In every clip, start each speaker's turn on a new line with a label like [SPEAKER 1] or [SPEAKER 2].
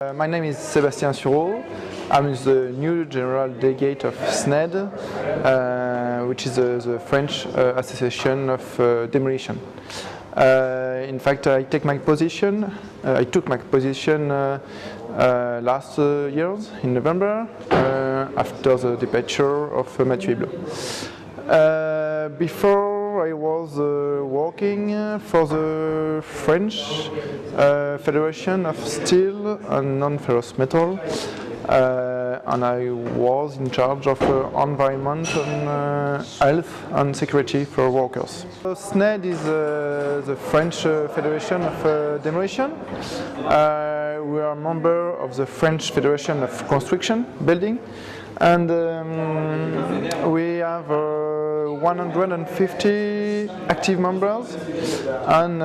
[SPEAKER 1] My name is Sébastien Sureau. I'm the new General Delegate of SNED, which is the French Association of Demolition. In fact, I took my position last year in November after the departure of Mathieu Blot. Before I was working for the French Federation of Steel and Non-Ferrous Metal, and I was in charge of environment and health and security for workers. SNED is the French Federation of Demolition. We are a member of the French Federation of Construction Building, and we have 150 active members and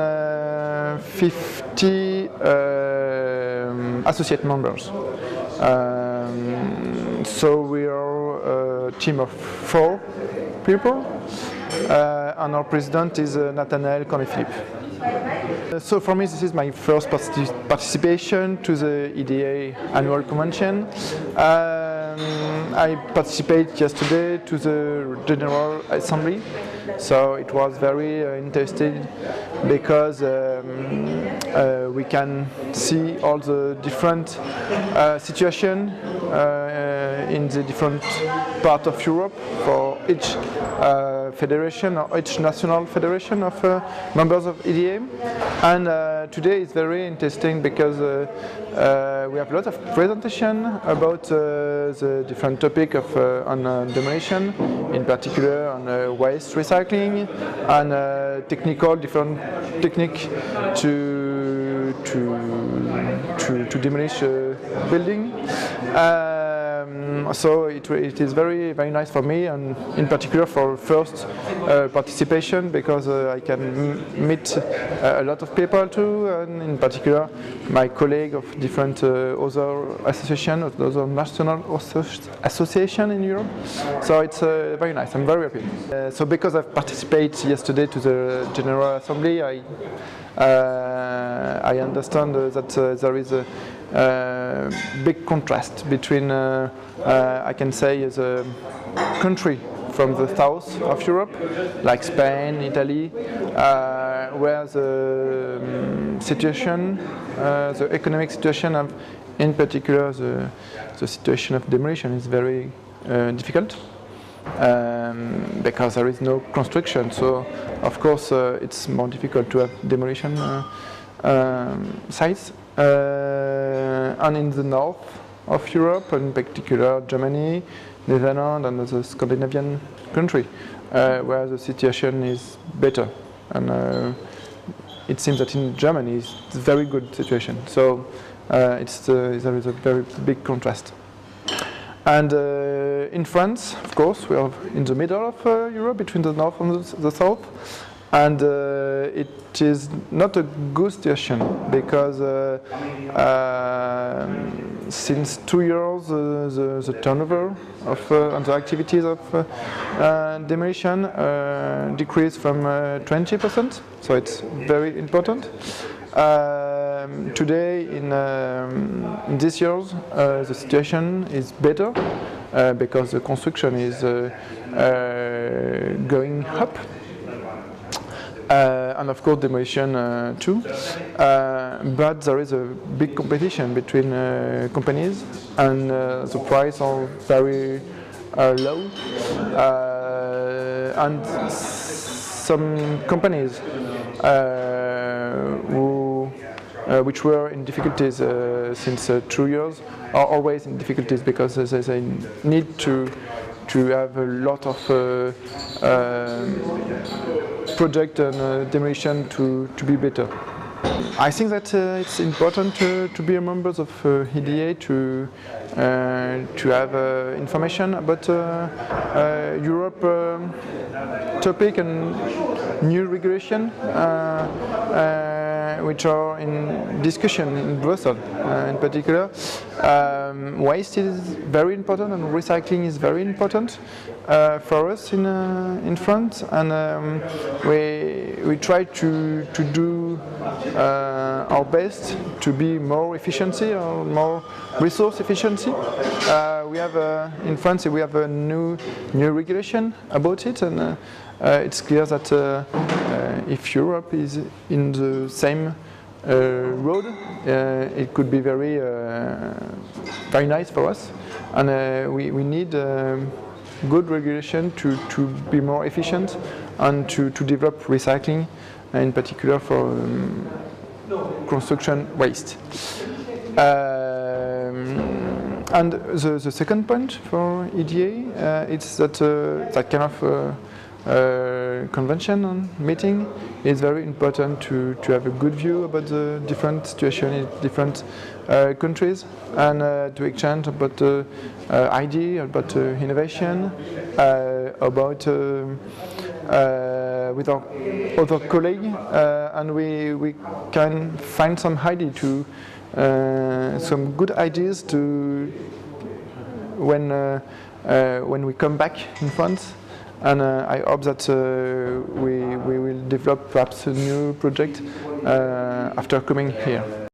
[SPEAKER 1] 50 associate members. So we are a team of 4 people, and our president is Nathaniel Cornet-Philippe. So for me, this is my first participation to the EDA Annual Convention. I participated yesterday to the General Assembly, so it was very interesting because we can see all the different situations in the different part of Europe for each federation or each national federation of members of EDA. And today is very interesting because we have a lot of presentation about the different topic of on demolition, in particular on waste recycling and different technique to demolish a building. So it is very nice for me, and in particular for first participation, because I can meet a lot of people too, and in particular my colleagues of different other associations, of other national associations in Europe. So it's very nice. I'm very happy. So because I've participated yesterday to the General Assembly, I understand that there is a big contrast between, I can say, the country from the south of Europe, like Spain, Italy, where the situation, the economic situation, of, in particular the situation of demolition, is very difficult. Because there is no construction, so of course it's more difficult to have demolition sites. And in the north of Europe, in particular Germany, Netherlands and the Scandinavian country, where the situation is better. And it seems that in Germany it's a very good situation. So there is a very big contrast. And in France, of course, we are in the middle of Europe, between the north and the south. And it is not a good situation, because since 2 years the turnover of and the activities of demolition decreased from 20%, so it's very important. Today, in this year, the situation is better because the construction is going up. And of course demolition too, but there is a big competition between companies, and the prices are very low, and some companies which were in difficulties since 2 years are always in difficulties, because they need to have a lot of project and demolition to be better. I think that it's important to be a member of EDA, to have information about Europe topic and new regulation, which are in discussion in Brussels in particular. Waste is very important and recycling is very important for us in France, and we try to do our best to be more efficiency or more resource efficiency. We have in France we have a new regulation about it, and it's clear that if Europe is in the same road, it could be very nice for us, and we need good regulation to be more efficient and to develop recycling, in particular for construction waste. And the second point for EDA, it's that that kind of convention and meeting is very important to have a good view about the different situation in different countries, and to exchange about idea, about innovation, about with our other colleagues, and we can find some idea to some good ideas to when we come back in France. And I hope that we will develop perhaps a new project after coming here.